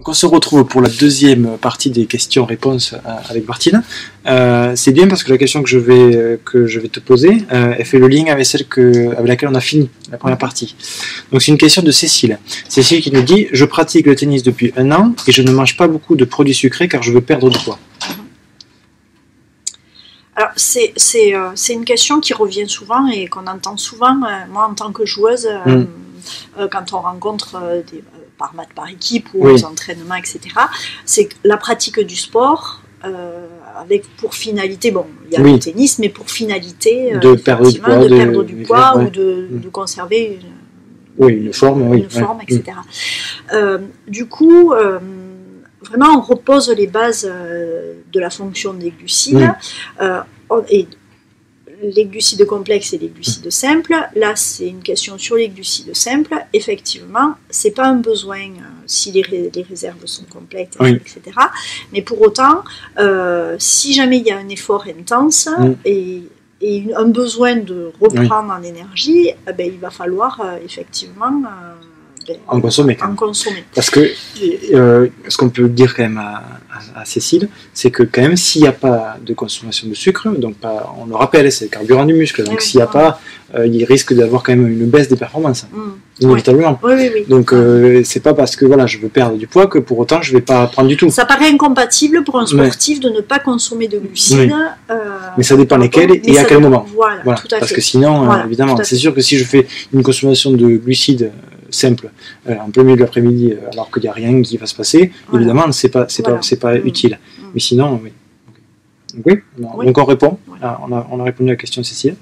Donc on se retrouve pour la deuxième partie des questions-réponses avec Martine. C'est bien parce que la question que je vais te poser, elle fait le lien avec celle avec laquelle on a fini la première partie. Donc c'est une question de Cécile. Cécile qui nous dit: je pratique le tennis depuis 1 an et je ne mange pas beaucoup de produits sucrés car je veux perdre du poids. Alors c'est une question qui revient souvent et qu'on entend souvent. Moi en tant que joueuse, quand on rencontre par match par équipe ou aux entraînements, etc., c'est que la pratique du sport avec pour finalité, bon, il y a le tennis, mais pour finalité de perdre du poids, ou de conserver une forme, etc. Du coup, vraiment, on repose les bases de la fonction des glucides. Et les glucides complexes et les glucides simples. Là, c'est une question sur les glucides simples. Effectivement, c'est pas un besoin si les réserves sont complètes, etc. Mais pour autant, si jamais il y a un effort intense et un besoin de reprendre en énergie, il va falloir effectivement en consommer. Parce que ce qu'on peut dire quand même à Cécile, c'est que quand même s'il n'y a pas de consommation de sucre, donc on le rappelle, c'est le carburant du muscle, donc s'il n'y a pas, il risque d'avoir quand même une baisse des performances, inévitablement. Donc c'est pas parce que voilà, je veux perdre du poids que pour autant je ne vais pas prendre du tout. Ça paraît incompatible pour un sportif de ne pas consommer de glucides. Mais ça dépend lesquels et à quel moment. Voilà. Tout à parce fait. que sinon, évidemment, c'est sûr que si je fais une consommation de glucides simple en plein milieu de l'après-midi alors qu'il n'y a rien qui va se passer, évidemment c'est pas utile. Mais sinon donc on répond. On a répondu à la question de Cécile.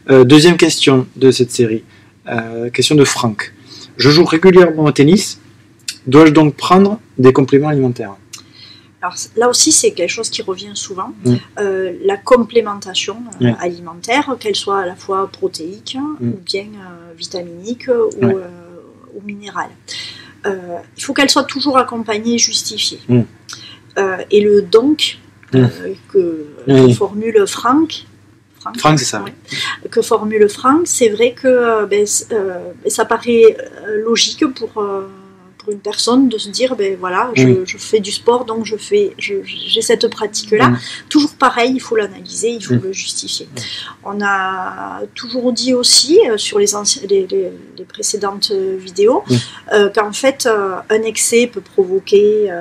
Deuxième question de cette série, question de Franck: je joue régulièrement au tennis, dois-je donc prendre des compléments alimentaires? Alors là aussi, c'est quelque chose qui revient souvent. La complémentation alimentaire, qu'elle soit à la fois protéique ou bien vitaminique ou minérale. Il faut qu'elle soit toujours accompagnée et justifiée. Et le donc que formule Franck, c'est ça. Que formule Franck, c'est vrai que ça paraît logique pour une personne de se dire voilà, je fais du sport, donc j'ai cette pratique-là. Toujours pareil, il faut l'analyser, il faut le justifier. On a toujours dit aussi sur les précédentes vidéos qu'en fait un excès peut provoquer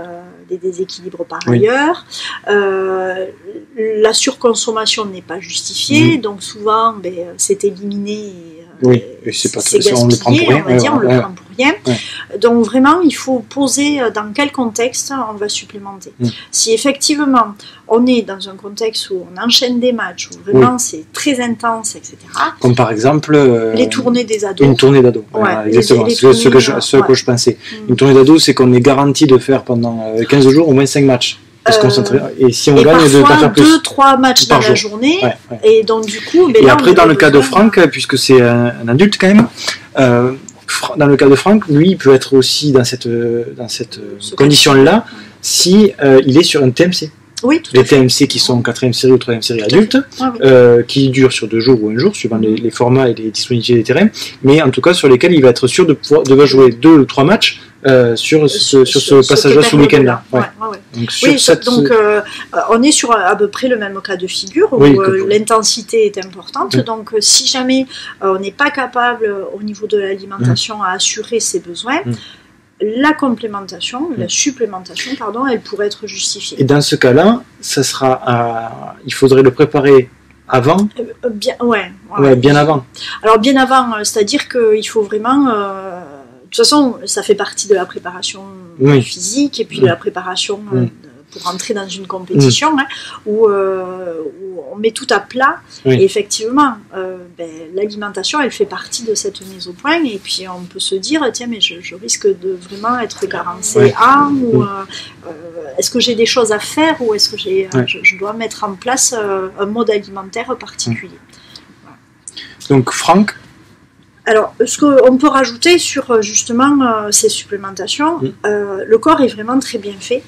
des déséquilibres par ailleurs. La surconsommation n'est pas justifiée, donc souvent c'est éliminé. C'est pas on le prend pour rien. On le prend pour rien. Donc vraiment, il faut poser dans quel contexte on va supplémenter. Si effectivement on est dans un contexte où on enchaîne des matchs, où vraiment c'est très intense, etc. Comme par exemple les tournées des ados. Une tournée d'ados. Exactement. Ce que je pensais. Une tournée d'ados, c'est qu'on est garanti de faire pendant 15 jours au moins 5 matchs. Et si on gagne, de pas faire plus. 2-3 matchs dans la journée. Et donc du coup, et après dans le cas de Franck, puisque c'est un adulte quand même, dans le cas de Franck, lui, il peut être aussi dans cette condition-là si il est sur un TMC. Les TMC qui sont 4e série ou 3e série adultes, qui durent sur 2 jours ou 1 jour, suivant les formats et les disponibilités des terrains, mais en tout cas sur lesquels il va être sûr de jouer 2 ou 3 matchs sur ce passage-là, ce week-end-là. Donc on est sur à peu près le même cas de figure où l'intensité est importante. Donc si jamais on n'est pas capable au niveau de l'alimentation à assurer ses besoins, la complémentation, la supplémentation, pardon, elle pourrait être justifiée. Et dans ce cas-là, ça sera, il faudrait le préparer avant. Bien avant. Alors bien avant, c'est-à-dire qu'il faut vraiment. De toute façon, ça fait partie de la préparation physique et puis de la préparation pour entrer dans une compétition où on met tout à plat. Et effectivement, l'alimentation, elle fait partie de cette mise au point. Et puis on peut se dire, tiens, mais je risque de vraiment être carencé ou est-ce que j'ai des choses à faire ou est-ce que je dois mettre en place un mode alimentaire particulier. Donc Franck. Alors, ce qu'on peut rajouter sur justement ces supplémentations, le corps est vraiment très bien fait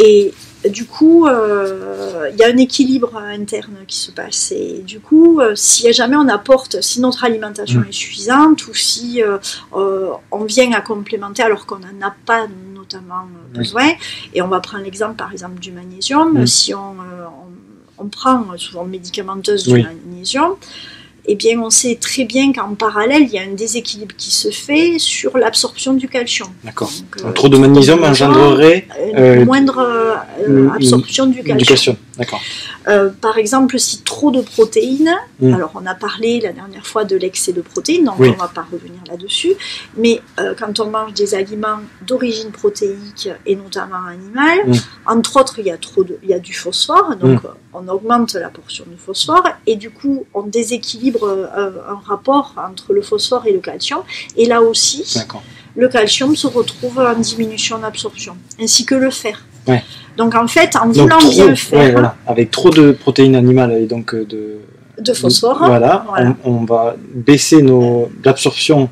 et du coup, il y a un équilibre interne qui se passe. Et du coup, si jamais on apporte, si notre alimentation est suffisante ou si on vient à complémenter alors qu'on n'en a pas notamment besoin. Et on va prendre l'exemple, par exemple, du magnésium. Si on prend souvent médicamenteuse du magnésium, eh bien, on sait très bien qu'en parallèle, il y a un déséquilibre qui se fait sur l'absorption du calcium. D'accord. Trop de magnésium engendrerait une moindre absorption du calcium. D'accord. Par exemple, si trop de protéines, alors on a parlé la dernière fois de l'excès de protéines, donc on ne va pas revenir là-dessus, mais quand on mange des aliments d'origine protéique et notamment animale, entre autres, il y a du phosphore, donc on augmente la portion de phosphore et du coup on déséquilibre un rapport entre le phosphore et le calcium, et là aussi, le calcium se retrouve en diminution d'absorption, ainsi que le fer. Ouais. Donc en fait, en voulant bien faire... avec trop de protéines animales et donc de phosphore, on va baisser l'absorption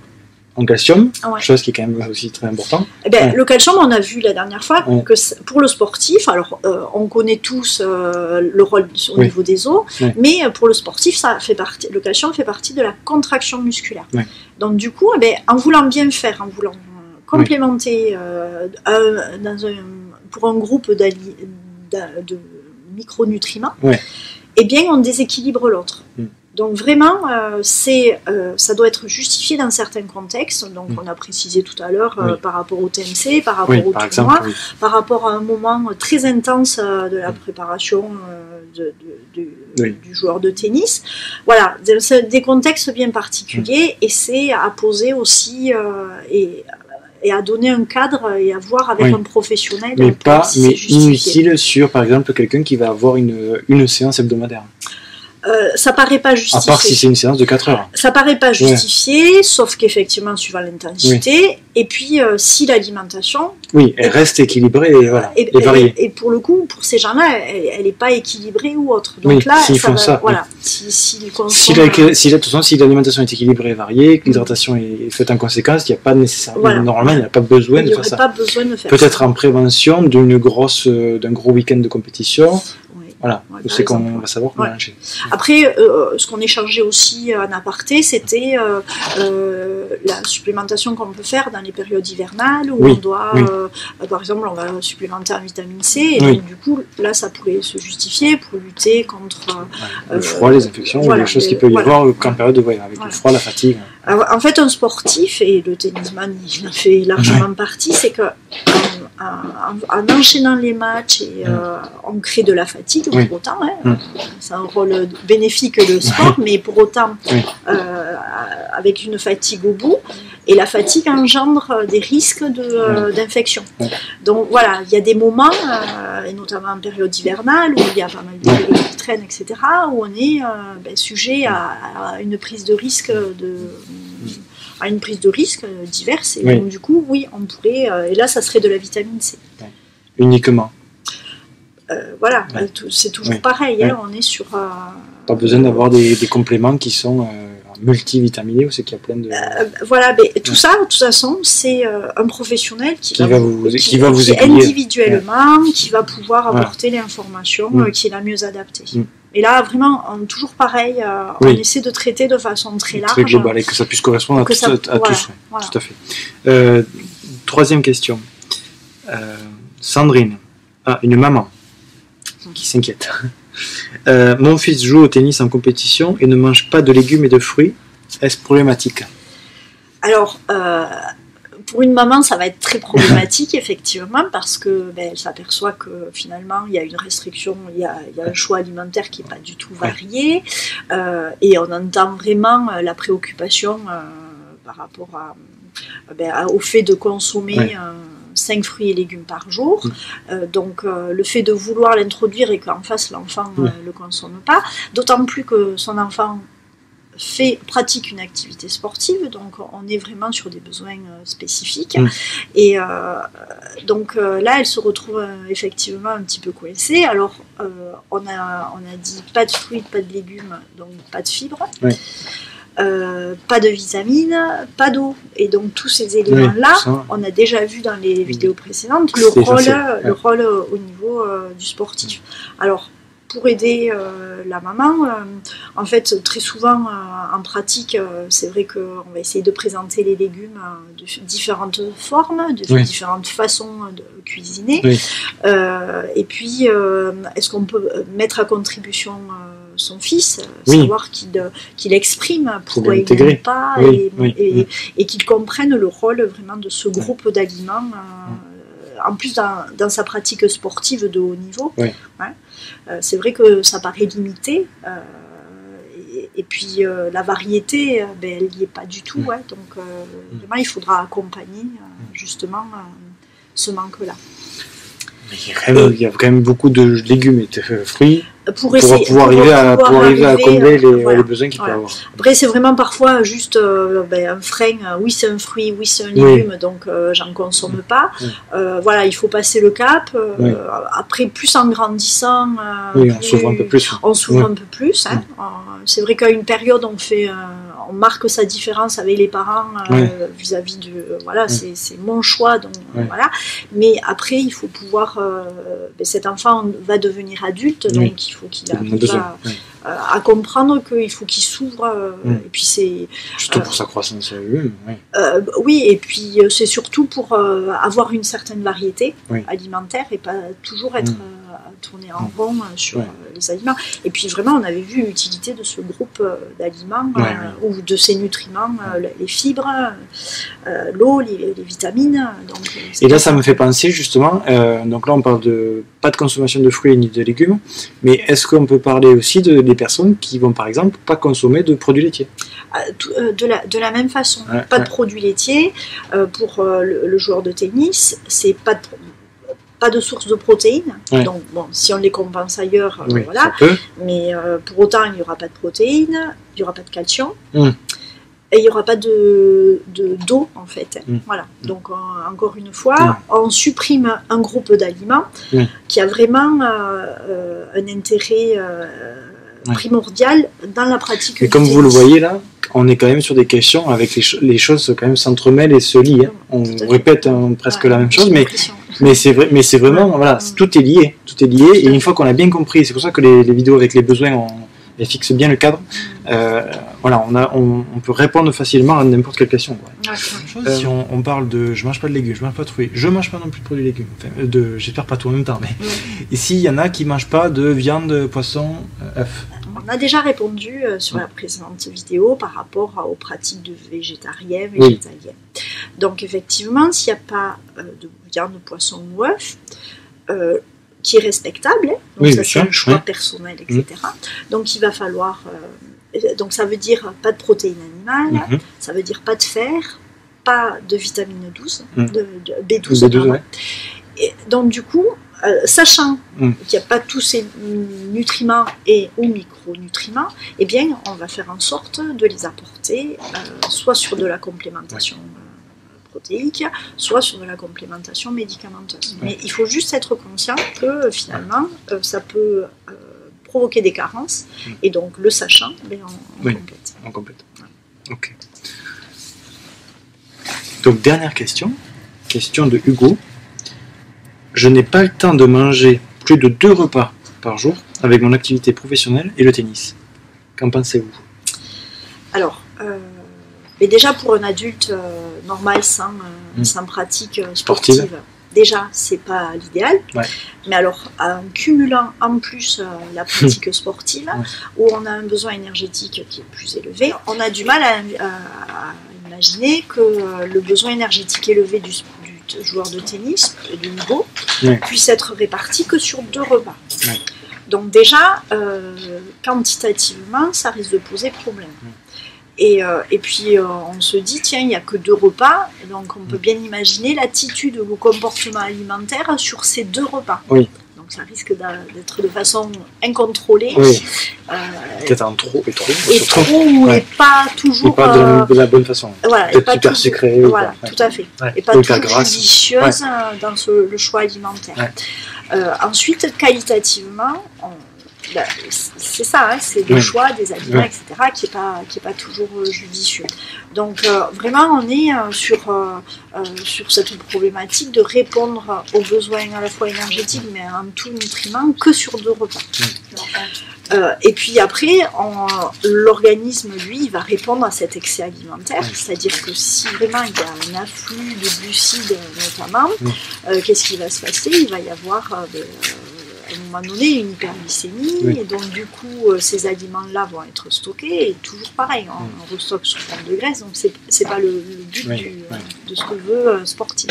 en calcium, chose qui est quand même aussi très importante. Le calcium, on a vu la dernière fois que pour le sportif, alors on connaît tous le rôle au niveau des os, mais pour le sportif, le calcium fait partie de la contraction musculaire. Donc du coup, en voulant bien faire, en voulant complémenter pour un groupe de micronutriments, eh bien on déséquilibre l'autre. Donc vraiment, ça doit être justifié dans certains contextes. Donc on a précisé tout à l'heure par rapport au TMC, par rapport au tournoi, par rapport à un moment très intense de la préparation du joueur de tennis. Voilà, des contextes bien particuliers, et c'est à poser aussi et à donner un cadre et à voir avec un professionnel. Mais inutile sur, par exemple, quelqu'un qui va avoir une séance hebdomadaire. Ça paraît pas justifié. À part si c'est une séance de 4 heures. Ça paraît pas justifié, sauf qu'effectivement, suivant l'intensité, et puis si l'alimentation... elle reste équilibrée et variée. Et pour le coup, pour ces gens-là, elle n'est pas équilibrée ou autre. Donc là, s'ils font ça, voilà. Si l'alimentation est équilibrée et variée, que l'hydratation est faite en conséquence, il n'y a pas nécessairement, normalement, il n'y a pas besoin de faire ça. Pas besoin de faire peut-être en prévention d'un gros week-end de compétition. Voilà, c'est qu'on va savoir comment enchaîner. Après, ce qu'on échangeait aussi en aparté, c'était la supplémentation qu'on peut faire dans les périodes hivernales où on doit, par exemple, on va supplémenter en vitamine C, et donc du coup, là, ça pourrait se justifier pour lutter contre le froid, les infections, les choses qu'il peut y avoir qu'en période de avec le froid, la fatigue. Alors, en fait, un sportif, et le tennisman, il en fait largement partie, c'est que en enchaînant les matchs, on crée de la fatigue, pour autant, c'est un rôle bénéfique le sport, mais pour autant, avec une fatigue au bout, et la fatigue engendre des risques d'infection. Donc voilà, il y a des moments, et notamment en période hivernale, où il y a pas mal de vélos qui traînent, etc., où on est sujet à une prise de risque diverses, et donc du coup on pourrait, et là ça serait de la vitamine C uniquement, c'est toujours pareil, on est sur pas besoin d'avoir des compléments qui sont multivitaminés, ou c'est qu'il y a plein de tout ça, de toute façon, c'est un professionnel qui va vous aiguiller individuellement, qui va pouvoir apporter l'information qui est la mieux adaptée. Et là, vraiment, toujours pareil, on essaie de traiter de façon très large. Très globale, et que ça puisse correspondre à tous. Voilà. Tout à fait. Troisième question. Sandrine, une maman qui s'inquiète. Mon fils joue au tennis en compétition et ne mange pas de légumes et de fruits. Est-ce problématique? Alors, pour une maman, ça va être très problématique, effectivement, parce que elle s'aperçoit que finalement, il y a une restriction, il y a un choix alimentaire qui n'est pas du tout varié, et on entend vraiment la préoccupation par rapport au fait de consommer 5 fruits et légumes par jour. Donc, le fait de vouloir l'introduire et qu'en face, l'enfant ne le consomme pas, d'autant plus que son enfant pratique une activité sportive, donc on est vraiment sur des besoins spécifiques, et donc là elle se retrouve effectivement un petit peu coincée. Alors on a dit pas de fruits, pas de légumes, donc pas de fibres, pas de vitamines, pas d'eau, et donc tous ces éléments là on a déjà vu dans les vidéos précédentes le rôle au niveau du sportif. Alors pour aider la maman, en fait, très souvent en pratique, c'est vrai qu'on va essayer de présenter les légumes de différentes formes, de différentes façons de cuisiner. Et puis, est-ce qu'on peut mettre à contribution son fils, savoir qu'il exprime pourquoi il n'aime pas et qu'il comprenne le rôle vraiment de ce groupe d'aliments. En plus, dans sa pratique sportive de haut niveau, c'est vrai que ça paraît limité. Et puis la variété, elle n'y est pas du tout. Donc vraiment, il faudra accompagner justement ce manque-là. Il y a quand même beaucoup de légumes et de fruits pour arriver à combler les besoins qu'il peut avoir. Après, c'est vraiment parfois juste un frein. Oui, c'est un fruit, oui, c'est un légume, donc j'en consomme pas. Voilà, il faut passer le cap. Après, plus en grandissant, on s'ouvre un peu plus. Un peu plus. C'est vrai qu'à une période, on marque sa différence avec les parents vis-à-vis de c'est mon choix, donc voilà. Mais après, il faut pouvoir cet enfant va devenir adulte, donc il faut qu'il arrive à comprendre qu'il faut qu'il s'ouvre et puis c'est surtout pour sa croissance et puis c'est surtout pour avoir une certaine variété alimentaire et pas toujours être tourner en rond sur les aliments. Et puis vraiment, on avait vu l'utilité de ce groupe d'aliments ou de ces nutriments, les fibres, l'eau, les vitamines. Donc, et là, ça me fait penser justement, donc là on parle de pas de consommation de fruits ni de légumes, mais est-ce qu'on peut parler aussi des personnes qui vont par exemple pas consommer de produits laitiers? De la même façon, pas de produits laitiers. Pour le joueur de tennis, c'est pas de source de protéines, donc bon, si on les compense ailleurs, voilà, mais pour autant il n'y aura pas de protéines, il n'y aura pas de calcium, et il n'y aura pas d'eau en fait. Voilà. Donc encore une fois, on supprime un groupe d'aliments qui a vraiment un intérêt primordial dans la pratique. Et comme vous le voyez là, on est quand même sur des questions avec les choses quand même s'entremêlent et se lient. On répète presque la même chose, mais c'est vrai, mais c'est vraiment voilà, tout est lié, et une fois qu'on a bien compris, c'est pour ça que les vidéos avec les besoins, elles fixent bien le cadre. Voilà, on peut répondre facilement à n'importe quelle question. Si on parle de je mange pas de légumes, je mange pas de fruits, je mange pas non plus de produits légumes, j'espère pas tout en même temps, mais ici il y en a qui mangent pas de viande, poisson, œufs. On a déjà répondu sur la précédente vidéo par rapport aux pratiques de végétariens. Donc effectivement, s'il n'y a pas de viande, poisson ou œuf, qui est respectable, donc ça c'est un choix personnel, etc. Donc il va falloir, donc ça veut dire pas de protéines animales, ça veut dire pas de fer, pas de vitamine 12, de B12. Et donc du coup, sachant qu'il n'y a pas tous ces nutriments ou micronutriments, eh bien on va faire en sorte de les apporter soit sur de la complémentation protéique, soit sur de la complémentation médicamenteuse. Mais il faut juste être conscient que finalement ça peut provoquer des carences et donc le sachant, on complète. Ok. Donc dernière question de Hugo. Je n'ai pas le temps de manger plus de 2 repas par jour avec mon activité professionnelle et le tennis. Qu'en pensez-vous? Alors, mais déjà pour un adulte normal, sans pratique sportive, déjà c'est pas l'idéal. Mais alors, en cumulant en plus la pratique sportive, où on a un besoin énergétique qui est plus élevé, on a du mal à imaginer que le besoin énergétique élevé du joueur de tennis de niveau puisse être réparti que sur 2 repas. Donc déjà, quantitativement, ça risque de poser problème. Et puis on se dit, tiens, il n'y a que 2 repas, donc on peut bien imaginer l'attitude ou le comportement alimentaire sur ces 2 repas. Donc ça risque d'être de façon incontrôlée. Peut-être un trop et pas toujours... Et pas de la bonne façon. Voilà, peut-être hyper sucré. Voilà, tout à fait. Et pas toujours judicieuse dans le choix alimentaire. Ensuite, qualitativement, c'est ça, hein, c'est le choix des aliments, etc., qui est pas toujours judicieux. Donc vraiment, on est sur cette problématique de répondre aux besoins à la fois énergétiques, mais en tout nutriment, que sur 2 repas. Et puis après, l'organisme, lui, il va répondre à cet excès alimentaire, c'est-à-dire que si vraiment il y a un afflux de glucides notamment, qu'est-ce qui va se passer? Il va y avoir à un moment donné une hyperglycémie, et donc du coup ces aliments-là vont être stockés, et toujours pareil, on restocke sous forme de graisse, donc c'est pas le but de ce que veut sportif.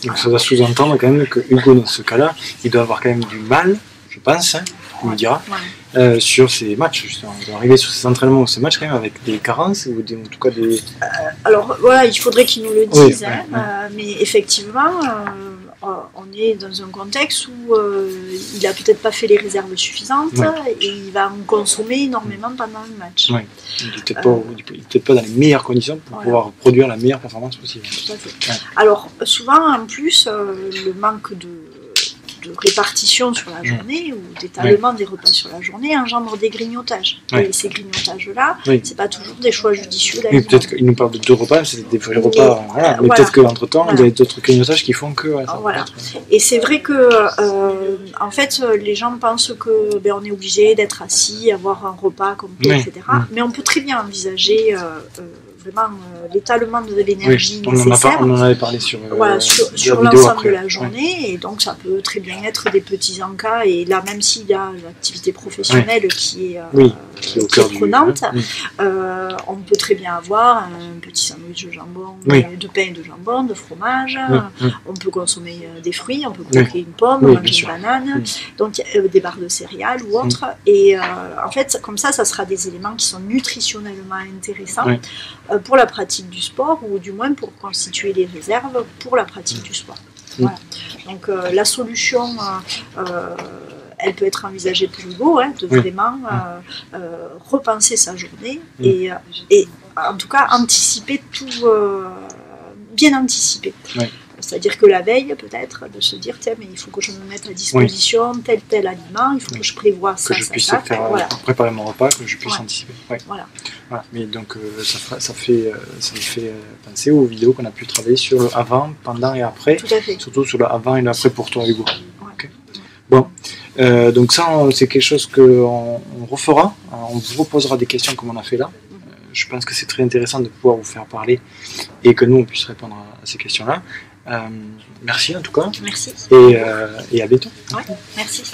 Donc ça doit sous-entendre quand même que Hugo, dans ce cas-là, il doit avoir quand même du mal, je pense, hein, il me dira, sur ces matchs, justement. Il doit arriver sur ces entraînements ou ces matchs quand même avec des carences, ou en tout cas des... alors voilà, il faudrait qu'il nous le dise, mais effectivement, on est dans un contexte où il n'a peut-être pas fait les réserves suffisantes, et il va en consommer énormément pendant le match. Il n'est peut-être pas dans les meilleures conditions pour pouvoir produire la meilleure performance possible. Tout à fait. Alors souvent, en plus, le manque de répartition sur la journée ou d'étalement des repas sur la journée engendre des grignotages. Et ces grignotages-là, c'est pas toujours des choix judicieux d'aliments. Peut-être qu'il nous parle de 2 repas, c'est des vrais repas, mais peut-être qu'entre-temps, il y a d'autres grignotages qui font que... Et c'est vrai que, en fait, les gens pensent que on est obligé d'être assis, avoir un repas complet, etc. Mais on peut très bien envisager... vraiment l'étalement de l'énergie nécessaire. On en avait parlé sur l'ensemble de la journée, et donc ça peut très bien être des petits encas, et là même s'il y a l'activité professionnelle qui est prenante, on peut très bien avoir un petit sandwich de jambon, de pain et de jambon, de fromage, on peut consommer des fruits, on peut croquer une pomme, manger une banane, donc des barres de céréales ou autres, et en fait comme ça sera des éléments qui sont nutritionnellement intéressants pour la pratique du sport, ou du moins pour constituer les réserves pour la pratique du sport. Voilà. Donc la solution, elle peut être envisagée pour Hugo, de vraiment repenser sa journée et en tout cas anticiper tout, bien anticiper. C'est-à-dire que la veille, peut-être, de se dire, tiens, mais il faut que je me mette à disposition tel aliment, il faut que je prévoie ça, que je puisse préparer mon repas, que je puisse anticiper. Voilà. Mais donc, ça me fait penser aux vidéos qu'on a pu travailler sur le avant, pendant et après. Tout à fait. Surtout sur le avant et l'après pour toi, Hugo. Bon, donc ça, c'est quelque chose qu'on refera. On vous reposera des questions comme on a fait là. Je pense que c'est très intéressant de pouvoir vous faire parler et que nous, on puisse répondre à ces questions-là. Merci en tout cas. Merci. Et à bientôt. Merci.